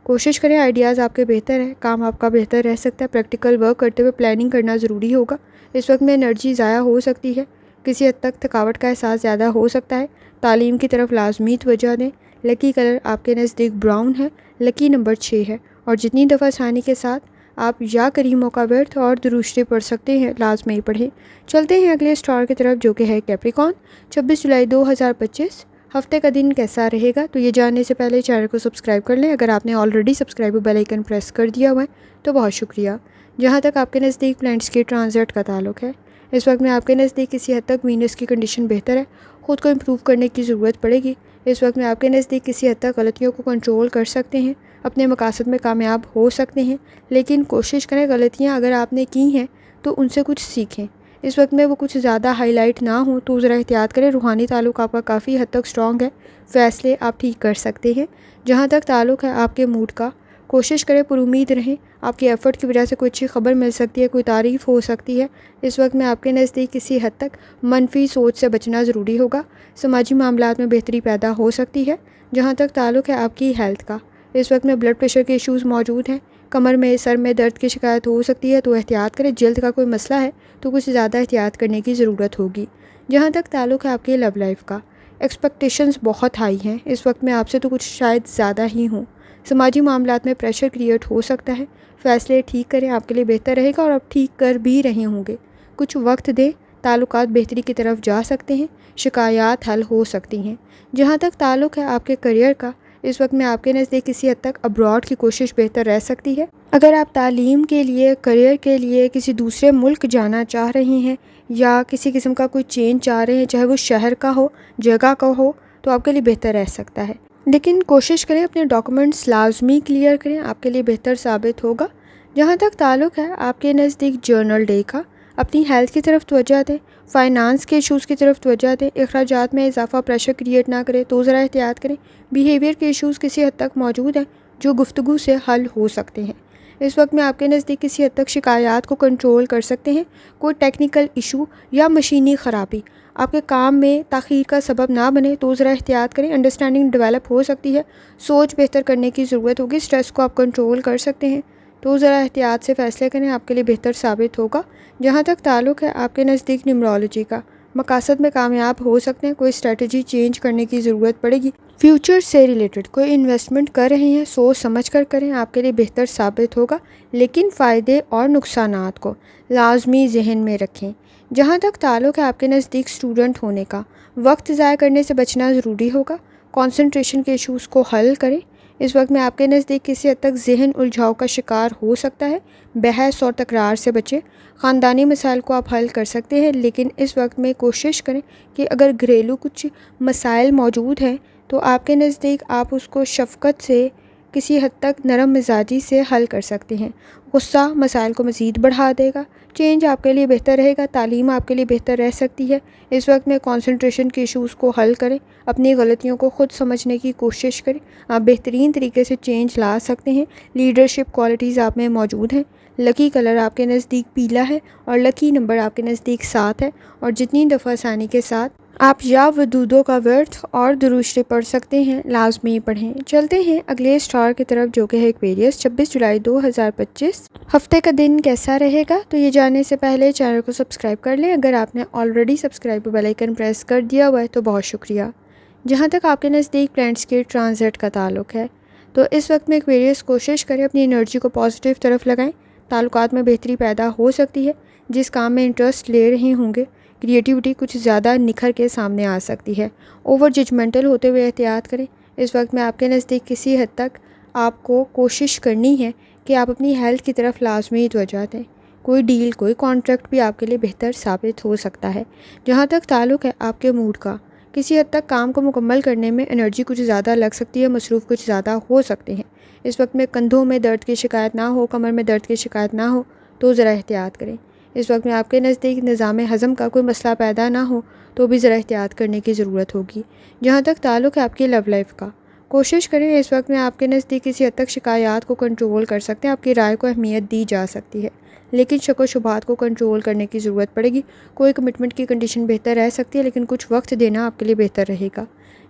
کوشش کریں آئیڈیاز آپ کے بہتر ہیں، کام آپ کا بہتر رہ سکتا ہے۔ پریکٹیکل ورک کرتے ہوئے پلاننگ کرنا ضروری ہوگا۔ اس وقت میں انرجی ضائع ہو سکتی ہے، کسی حد تک تھکاوٹ کا احساس زیادہ ہو سکتا ہے۔ تعلیم کی طرف لازمی توجہ دیں۔ لکی کلر آپ کے نزدیک براؤن ہے، لکی نمبر 6 ہے، اور جتنی دفعہ آسانی کے ساتھ آپ یا کریموں کا ورد اور درود شریف پڑھ سکتے ہیں، لازمی پڑھیں۔ چلتے ہیں اگلے اسٹار کی طرف جو کہ ہے کیپریکون۔ 26 جولائی 2025 ہفتے کا دن کیسا رہے گا؟ تو یہ جاننے سے پہلے چینل کو سبسکرائب کر لیں۔ اگر آپ نے already subscribe bell icon press کر دیا ہوا ہے تو بہت شکریہ۔ جہاں تک آپ کے نزدیک پلانٹس کے ٹرانزٹ کا تعلق ہے، اس وقت میں آپ کے نزدیک کسی حد تک وینس کی کنڈیشن بہتر ہے، خود کو امپروو کرنے کی ضرورت پڑے گی۔ اس وقت میں آپ کے نزدیک کسی حد تک غلطیوں کو کنٹرول کر سکتے ہیں، اپنے مقاصد میں کامیاب ہو سکتے ہیں، لیکن کوشش کریں غلطیاں اگر آپ نے کی ہیں تو ان سے کچھ سیکھیں۔ اس وقت میں وہ کچھ زیادہ ہائی لائٹ نہ ہوں تو ذرا احتیاط کریں۔ روحانی تعلق آپ کا کافی حد تک سٹرونگ ہے، فیصلے آپ ٹھیک کر سکتے ہیں۔ جہاں تک تعلق ہے آپ کے موڈ کا، کوشش کریں پر امید رہیں، آپ کی ایفرٹ کی وجہ سے کوئی اچھی خبر مل سکتی ہے، کوئی تعریف ہو سکتی ہے۔ اس وقت میں آپ کے نزدیک کسی حد تک منفی سوچ سے بچنا ضروری ہوگا، سماجی معاملات میں بہتری پیدا ہو سکتی ہے۔ جہاں تک تعلق ہے آپ کی ہیلتھ کا، اس وقت میں بلڈ پریشر کے ایشوز موجود ہیں، کمر میں سر میں درد کی شکایت ہو سکتی ہے تو احتیاط کریں۔ جلد کا کوئی مسئلہ ہے تو کچھ زیادہ احتیاط کرنے کی ضرورت ہوگی۔ جہاں تک تعلق ہے آپ کی لو لائف کا، ایکسپیکٹیشنز بہت ہائی ہیں اس وقت میں آپ سے، تو کچھ شاید زیادہ ہی ہوں۔ سماجی معاملات میں پریشر کریٹ ہو سکتا ہے، فیصلے ٹھیک کریں، آپ کے لیے بہتر رہے گا اور آپ ٹھیک کر بھی رہے ہوں گے۔ کچھ وقت دیں، تعلقات بہتری کی طرف جا سکتے ہیں، شکایات حل ہو سکتی ہیں۔ جہاں تک تعلق ہے آپ کے کریئر کا، اس وقت میں آپ کے نزدیک کسی حد تک ابراڈ کی کوشش بہتر رہ سکتی ہے۔ اگر آپ تعلیم کے لیے، کریئر کے لیے کسی دوسرے ملک جانا چاہ رہے ہیں یا کسی قسم کا کوئی چینج چاہ رہے ہیں، چاہے وہ شہر کا ہو، جگہ کا ہو، تو آپ کے لیے بہتر رہ سکتا ہے، لیکن کوشش کریں اپنے ڈاکومنٹس لازمی کلیئر کریں، آپ کے لیے بہتر ثابت ہوگا۔ جہاں تک تعلق ہے آپ کے نزدیک جرنل ڈے کا، اپنی ہیلتھ کی طرف توجہ دیں، فائنانس کے ایشوز کی طرف توجہ دیں، اخراجات میں اضافہ پریشر کریٹ نہ کریں تو ذرا احتیاط کریں۔ بیہیویئر کے ایشوز کسی حد تک موجود ہیں جو گفتگو سے حل ہو سکتے ہیں۔ اس وقت میں آپ کے نزدیک کسی حد تک شکایات کو کنٹرول کر سکتے ہیں، کوئی ٹیکنیکل ایشو یا مشینی خرابی آپ کے کام میں تاخیر کا سبب نہ بنے تو ذرا احتیاط کریں۔ انڈرسٹینڈنگ ڈیولپ ہو سکتی ہے، سوچ بہتر کرنے کی ضرورت ہوگی، اسٹریس کو آپ کنٹرول کر سکتے ہیں تو ذرا احتیاط سے فیصلے کریں، آپ کے لیے بہتر ثابت ہوگا۔ جہاں تک تعلق ہے آپ کے نزدیک نیومرولوجی کا، مقاصد میں کامیاب ہو سکتے ہیں، کوئی اسٹریٹجی چینج کرنے کی ضرورت پڑے گی۔ فیوچر سے ریلیٹڈ کوئی انویسٹمنٹ کر رہے ہیں، سوچ سمجھ کر کریں، آپ کے لیے بہتر ثابت ہوگا، لیکن فائدے اور نقصانات کو لازمی ذہن میں رکھیں۔ جہاں تک تعلق ہے آپ کے نزدیک اسٹوڈنٹ ہونے کا، وقت ضائع کرنے سے بچنا ضروری ہوگا، کنسنٹریشن کے ایشوز کو حل کریں۔ اس وقت میں آپ کے نزدیک کسی حد تک ذہن الجھاؤ کا شکار ہو سکتا ہے، بحث اور تکرار سے بچیں۔ خاندانی مسائل کو آپ حل کر سکتے ہیں، لیکن اس وقت میں کوشش کریں کہ اگر گھریلو کچھ مسائل موجود ہیں تو آپ کے نزدیک آپ اس کو شفقت سے، کسی حد تک نرم مزاجی سے حل کر سکتے ہیں۔ غصہ مسائل کو مزید بڑھا دے گا، چینج آپ کے لیے بہتر رہے گا، تعلیم آپ کے لیے بہتر رہ سکتی ہے۔ اس وقت میں کنسنٹریشن کے ایشوز کو حل کریں، اپنی غلطیوں کو خود سمجھنے کی کوشش کریں، آپ بہترین طریقے سے چینج لا سکتے ہیں۔ لیڈرشپ کوالٹیز آپ میں موجود ہیں۔ لکی کلر آپ کے نزدیک پیلا ہے اور لکی نمبر آپ کے نزدیک 7 ہے، اور جتنی دفعہ آسانی کے ساتھ آپ یا ودودوں کا ورد اور درود شریف پڑھ سکتے ہیں، لازمی پڑھیں۔ چلتے ہیں اگلے اسٹار کی طرف جو کہ ہے ایکویریس۔ 26 جولائی 2025 ہفتے کا دن کیسا رہے گا؟ تو یہ جاننے سے پہلے چینل کو سبسکرائب کر لیں۔ اگر آپ نے already subscribe bell icon press کر دیا ہوا ہے تو بہت شکریہ۔ جہاں تک آپ کے نزدیک پلانٹس کے ٹرانزٹ کا تعلق ہے، تو اس وقت میں ایکویریس کوشش کریں اپنی انرجی کو پازیٹیو طرف لگائیں، تعلقات میں بہتری پیدا ہو سکتی ہے، جس کام میں انٹرسٹ لے رہے ہوں گے کریٹیوٹی کچھ زیادہ نکھر کے سامنے آ سکتی ہے۔ اوور ججمنٹل ہوتے ہوئے احتیاط کریں۔ اس وقت میں آپ کے نزدیک کسی حد تک آپ کو کوشش کرنی ہے کہ آپ اپنی ہیلتھ کی طرف لازمی توجہ دیں، کوئی ڈیل، کوئی کانٹریکٹ بھی آپ کے لیے بہتر ثابت ہو سکتا ہے۔ جہاں تک تعلق ہے آپ کے موڈ کا، کسی حد تک کام کو مکمل کرنے میں انرجی کچھ زیادہ لگ سکتی ہے، مصروف کچھ زیادہ ہو سکتے ہیں۔ اس وقت میں کندھوں میں درد کی شکایت نہ ہو، کمر میں درد کی شکایت نہ ہو تو ذرا احتیاط کریں۔ اس وقت میں آپ کے نزدیک نظام ہضم کا کوئی مسئلہ پیدا نہ ہو تو بھی ذرا احتیاط کرنے کی ضرورت ہوگی۔ جہاں تک تعلق ہے آپ کی لو لائف کا، کوشش کریں اس وقت میں آپ کے نزدیک کسی حد تک شکایات کو کنٹرول کر سکتے ہیں، آپ کی رائے کو اہمیت دی جا سکتی ہے، لیکن شک و شبہات کو کنٹرول کرنے کی ضرورت پڑے گی۔ کوئی کمٹمنٹ کی کنڈیشن بہتر رہ سکتی ہے، لیکن کچھ وقت دینا آپ کے لیے بہتر رہے گا۔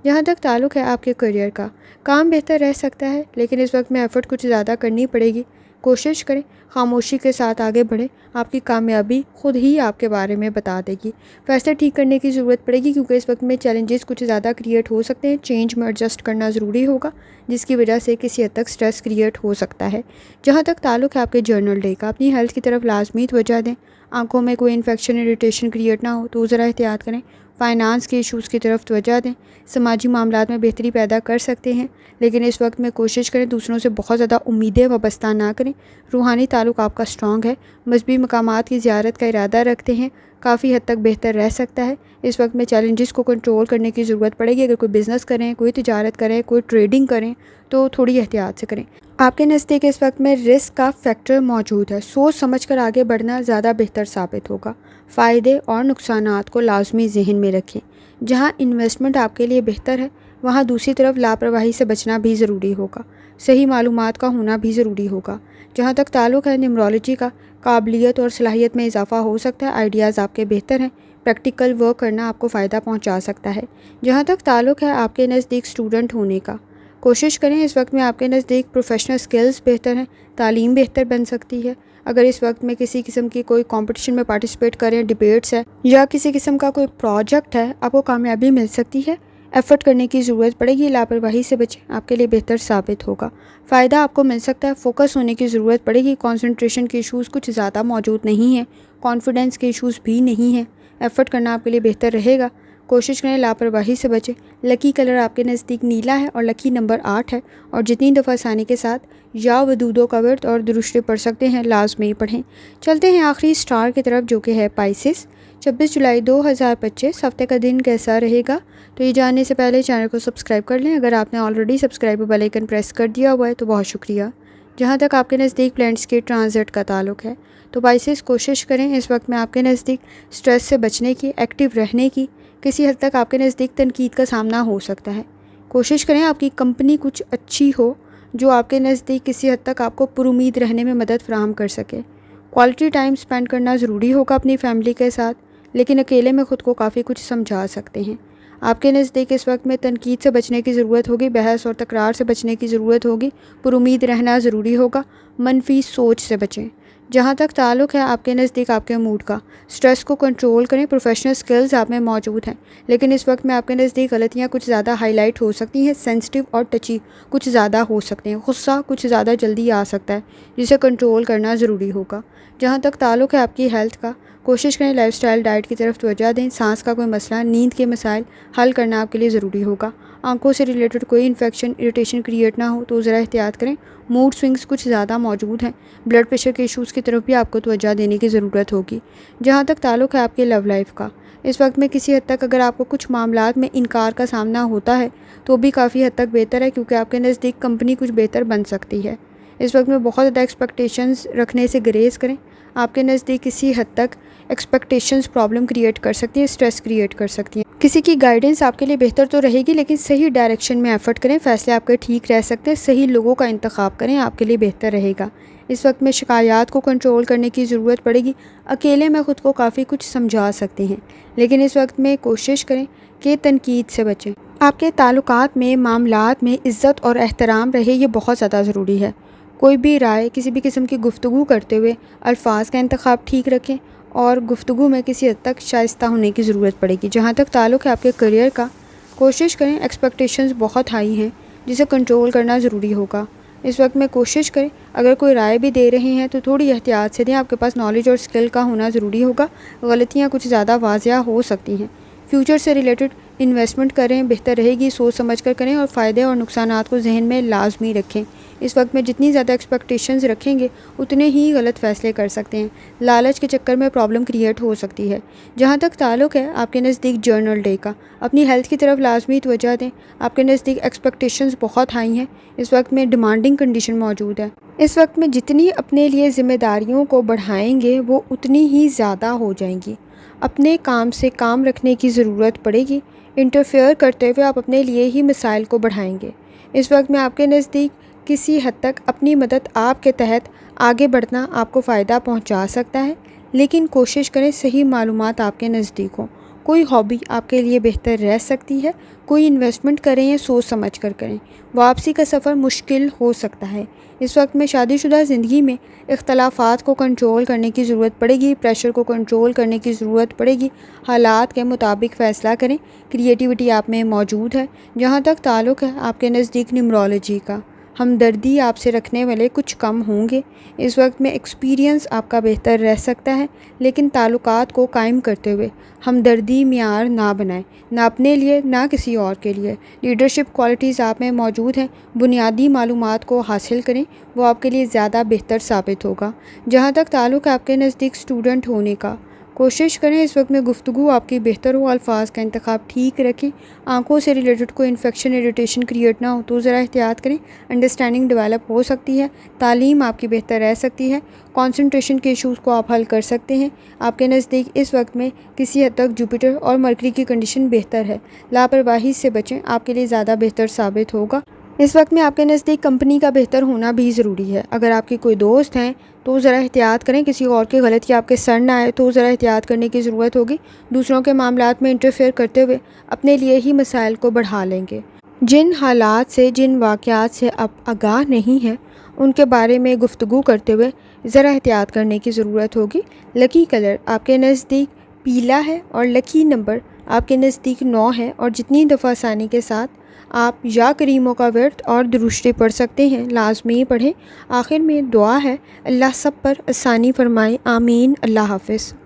جہاں تک تعلق ہے آپ کے کریئر کا، کام بہتر رہ سکتا ہے، لیکن اس وقت میں ایفرٹ کچھ زیادہ کرنی پڑے گی، کوشش کریں خاموشی کے ساتھ آگے بڑھیں، آپ کی کامیابی خود ہی آپ کے بارے میں بتا دے گی۔ فیصلے ٹھیک کرنے کی ضرورت پڑے گی کیونکہ اس وقت میں چیلنجز کچھ زیادہ کریٹ ہو سکتے ہیں، چینج میں ایڈجسٹ کرنا ضروری ہوگا جس کی وجہ سے کسی حد تک سٹریس کریٹ ہو سکتا ہے۔ جہاں تک تعلق ہے آپ کے جرنل ڈے کا، اپنی ہیلتھ کی طرف لازمی توجہ دیں، آنکھوں میں کوئی انفیکشن اریٹیشن کریٹ نہ ہو تو ذرا احتیاط کریں، فائنانس کے ایشوز کی طرف توجہ دیں، سماجی معاملات میں بہتری پیدا کر سکتے ہیں لیکن اس وقت میں کوشش کریں دوسروں سے بہت زیادہ امیدیں وابستہ نہ کریں۔ روحانی تعلق آپ کا اسٹرانگ ہے، مذہبی مقامات کی زیارت کا ارادہ رکھتے ہیں، کافی حد تک بہتر رہ سکتا ہے۔ اس وقت میں چیلنجز کو کنٹرول کرنے کی ضرورت پڑے گی، اگر کوئی بزنس کریں، کوئی تجارت کریں، کوئی ٹریڈنگ کریں تو تھوڑی احتیاط سے کریں۔ آپ کے نزدیک اس وقت میں رسک کا فیکٹر موجود ہے، سوچ سمجھ کر آگے بڑھنا زیادہ بہتر ثابت ہوگا۔ فائدے اور نقصانات کو لازمی ذہن میں رکھیں، جہاں انویسٹمنٹ آپ کے لیے بہتر ہے وہاں دوسری طرف لاپرواہی سے بچنا بھی ضروری ہوگا، صحیح معلومات کا ہونا بھی ضروری ہوگا۔ جہاں تک تعلق ہے نیمرولوجی کا، قابلیت اور صلاحیت میں اضافہ ہو سکتا ہے، آئیڈیاز آپ کے بہتر ہیں، پریکٹیکل ورک کرنا آپ کو فائدہ پہنچا سکتا ہے۔ جہاں تک تعلق ہے آپ کے نزدیک اسٹوڈنٹ ہونے کا، کوشش کریں اس وقت میں آپ کے نزدیک پروفیشنل سکلز بہتر ہیں، تعلیم بہتر بن سکتی ہے۔ اگر اس وقت میں کسی قسم کی کوئی کمپٹیشن میں پارٹیسپیٹ کریں، ڈیبیٹس ہے یا کسی قسم کا کوئی پروجیکٹ ہے، آپ کو کامیابی مل سکتی ہے، ایفرٹ کرنے کی ضرورت پڑے گی، لاپرواہی سے بچیں، آپ کے لیے بہتر ثابت ہوگا۔ فائدہ آپ کو مل سکتا ہے، فوکس ہونے کی ضرورت پڑے گی، کنسنٹریشن کے ایشوز کچھ زیادہ موجود نہیں ہیں، کانفیڈنس کے ایشوز بھی نہیں ہیں، ایفرٹ کرنا آپ کے لیے بہتر رہے گا، کوشش کریں لاپرواہی سے بچیں۔ لکی کلر آپ کے نزدیک نیلا ہے اور لکی نمبر 8 ہے، اور جتنی دفعہ آسانی کے ساتھ یا ودودوں کا ورد اور درشتے پڑھ سکتے ہیں لازمی پڑھیں۔ چلتے ہیں آخری سٹار کی طرف جو کہ ہے پائسس۔ 26 جولائی 2025 ہفتے کا دن کیسا رہے گا؟ تو یہ جاننے سے پہلے چینل کو سبسکرائب کر لیں، اگر آپ نے already subscribe bell icon press کر دیا ہوا ہے تو بہت شکریہ۔ جہاں تک آپ کے نزدیک پلینٹس کے ٹرانزٹ کا تعلق ہے تو پائسس کوشش کریں اس وقت میں آپ کے نزدیک سٹریس سے بچنے کی، ایکٹیو رہنے کی، کسی حد تک آپ کے نزدیک تنقید کا سامنا ہو سکتا ہے، کوشش کریں آپ کی کمپنی کچھ اچھی ہو جو آپ کے نزدیک کسی حد تک آپ کو پر امید رہنے میں مدد فراہم کر سکے۔ کوالٹی ٹائم سپینڈ کرنا ضروری ہوگا اپنی فیملی کے ساتھ، لیکن اکیلے میں خود کو کافی کچھ سمجھا سکتے ہیں۔ آپ کے نزدیک اس وقت میں تنقید سے بچنے کی ضرورت ہوگی، بحث اور تکرار سے بچنے کی ضرورت ہوگی، پر امید رہنا ضروری ہوگا، منفی سوچ سے بچیں۔ جہاں تک تعلق ہے آپ کے نزدیک آپ کے موڈ کا، سٹریس کو کنٹرول کریں، پروفیشنل سکلز آپ میں موجود ہیں لیکن اس وقت میں آپ کے نزدیک غلطیاں کچھ زیادہ ہائی لائٹ ہو سکتی ہیں، سینسٹیو اور ٹچی کچھ زیادہ ہو سکتے ہیں، غصہ کچھ زیادہ جلدی آ سکتا ہے جسے کنٹرول کرنا ضروری ہوگا۔ جہاں تک تعلق ہے آپ کی ہیلتھ کا، کوشش کریں لائف سٹائل ڈائٹ کی طرف توجہ دیں، سانس کا کوئی مسئلہ، نیند کے مسائل حل کرنا آپ کے لیے ضروری ہوگا، آنکھوں سے ریلیٹڈ کوئی انفیکشن اریٹیشن کریٹ نہ ہو تو ذرا احتیاط کریں، موڈ سوئنگز کچھ زیادہ موجود ہیں، بلڈ پریشر کے ایشوز کی طرف بھی آپ کو توجہ دینے کی ضرورت ہوگی۔ جہاں تک تعلق ہے آپ کے لو لائف کا، اس وقت میں کسی حد تک اگر آپ کو کچھ معاملات میں انکار کا سامنا ہوتا ہے تو بھی کافی حد تک بہتر ہے کیونکہ آپ کے نزدیک کمپنی کچھ بہتر بن سکتی ہے۔ اس وقت میں بہت زیادہ ایکسپیکٹیشنز رکھنے سے گریز کریں، آپ کے نزدیک کسی حد تک ایکسپیکٹیشنز پرابلم کریٹ کر سکتی ہیں، اسٹریس کریٹ کر سکتی ہیں۔ کسی کی گائیڈنس آپ کے لیے بہتر تو رہے گی لیکن صحیح ڈائریکشن میں ایفرٹ کریں، فیصلے آپ کے ٹھیک رہ سکتے ہیں، صحیح لوگوں کا انتخاب کریں، آپ کے لیے بہتر رہے گا۔ اس وقت میں شکایات کو کنٹرول کرنے کی ضرورت پڑے گی، اکیلے میں خود کو کافی کچھ سمجھا سکتے ہیں لیکن اس وقت میں کوشش کریں کہ تنقید سے بچیں۔ آپ کے تعلقات میں، معاملات میں عزت اور احترام رہے، یہ بہت زیادہ ضروری ہے۔ کوئی بھی رائے، کسی بھی قسم کی گفتگو کرتے ہوئے الفاظ کا انتخاب ٹھیک رکھیں اور گفتگو میں کسی حد تک شائستہ ہونے کی ضرورت پڑے گی۔ جہاں تک تعلق ہے آپ کے کریئر کا، کوشش کریں، ایکسپیکٹیشنز بہت ہائی ہیں جسے کنٹرول کرنا ضروری ہوگا۔ اس وقت میں کوشش کریں اگر کوئی رائے بھی دے رہے ہیں تو تھوڑی احتیاط سے دیں، آپ کے پاس نالج اور اسکل کا ہونا ضروری ہوگا، غلطیاں کچھ زیادہ واضح ہو سکتی ہیں۔ فیوچر سے ریلیٹڈ انویسٹمنٹ کریں، بہتر رہے گی، سوچ سمجھ کر کریں اور فائدے اور نقصانات کو ذہن میں لازمی رکھیں۔ اس وقت میں جتنی زیادہ ایکسپیکٹیشنز رکھیں گے اتنے ہی غلط فیصلے کر سکتے ہیں، لالچ کے چکر میں پرابلم کریٹ ہو سکتی ہے۔ جہاں تک تعلق ہے آپ کے نزدیک جرنل ڈے کا، اپنی ہیلتھ کی طرف لازمی توجہ دیں، آپ کے نزدیک ایکسپیکٹیشنز بہت ہائی ہیں، اس وقت میں ڈیمانڈنگ کنڈیشن موجود ہے۔ اس وقت میں جتنی اپنے لیے ذمہ داریوں کو بڑھائیں گے وہ اتنی ہی زیادہ ہو جائیں گی، اپنے کام سے کام رکھنے کی ضرورت پڑے گی، انٹرفیئر کرتے ہوئے آپ اپنے لیے ہی مسائل کو بڑھائیں گے۔ اس وقت میں آپ کے نزدیک کسی حد تک اپنی مدد آپ کے تحت آگے بڑھنا آپ کو فائدہ پہنچا سکتا ہے لیکن کوشش کریں صحیح معلومات آپ کے نزدیک ہوں، کوئی ہابی آپ کے لیے بہتر رہ سکتی ہے۔ کوئی انویسٹمنٹ کریں یا سوچ سمجھ کر کریں۔ واپسی کا سفر مشکل ہو سکتا ہے۔ اس وقت میں شادی شدہ زندگی میں اختلافات کو کنٹرول کرنے کی ضرورت پڑے گی، پریشر کو کنٹرول کرنے کی ضرورت پڑے گی۔ حالات کے مطابق فیصلہ کریں۔ کریٹیوٹی آپ میں موجود ہے۔ جہاں تک تعلق ہے آپ کے نزدیک نیومرولوجی کا، ہمدردی آپ سے رکھنے والے کچھ کم ہوں گے۔ اس وقت میں ایکسپیرینس آپ کا بہتر رہ سکتا ہے، لیکن تعلقات کو قائم کرتے ہوئے ہمدردی معیار نہ بنائیں، نہ اپنے لیے نہ کسی اور کے لیے۔ لیڈرشپ کوالٹیز آپ میں موجود ہیں۔ بنیادی معلومات کو حاصل کریں، وہ آپ کے لیے زیادہ بہتر ثابت ہوگا۔ جہاں تک تعلق ہے آپ کے نزدیک اسٹوڈنٹ ہونے کا، کوشش کریں اس وقت میں گفتگو آپ کی بہتر ہو، الفاظ کا انتخاب ٹھیک رکھیں۔ آنکھوں سے ریلیٹڈ کوئی انفیکشن اریٹیشن کریٹ نہ ہو تو ذرا احتیاط کریں۔ انڈرسٹینڈنگ ڈیولپ ہو سکتی ہے۔ تعلیم آپ کی بہتر رہ سکتی ہے۔ کنسنٹریشن کے ایشوز کو آپ حل کر سکتے ہیں۔ آپ کے نزدیک اس وقت میں کسی حد تک جوپیٹر اور مرکری کی کنڈیشن بہتر ہے۔ لاپرواہی سے بچیں، آپ کے لیے زیادہ بہتر ثابت ہوگا۔ اس وقت میں آپ کے نزدیک کمپنی کا بہتر ہونا بھی ضروری ہے۔ اگر آپ کے کوئی دوست ہیں تو ذرا احتیاط کریں، کسی اور کی غلطی آپ کے سر نہ آئے تو ذرا احتیاط کرنے کی ضرورت ہوگی۔ دوسروں کے معاملات میں انٹرفیئر کرتے ہوئے اپنے لیے ہی مسائل کو بڑھا لیں گے۔ جن حالات سے، جن واقعات سے آپ آگاہ نہیں ہیں، ان کے بارے میں گفتگو کرتے ہوئے ذرا احتیاط کرنے کی ضرورت ہوگی۔ لکی کلر آپ کے نزدیک پیلا ہے اور لکی نمبر آپ کے نزدیک 9 ہے، اور جتنی دفعہ آسانی کے ساتھ آپ یا کریموں کا ورد اور درود شریف پڑھ سکتے ہیں لازمی پڑھیں۔ آخر میں دعا ہے، اللہ سب پر آسانی فرمائے، آمین۔ اللہ حافظ۔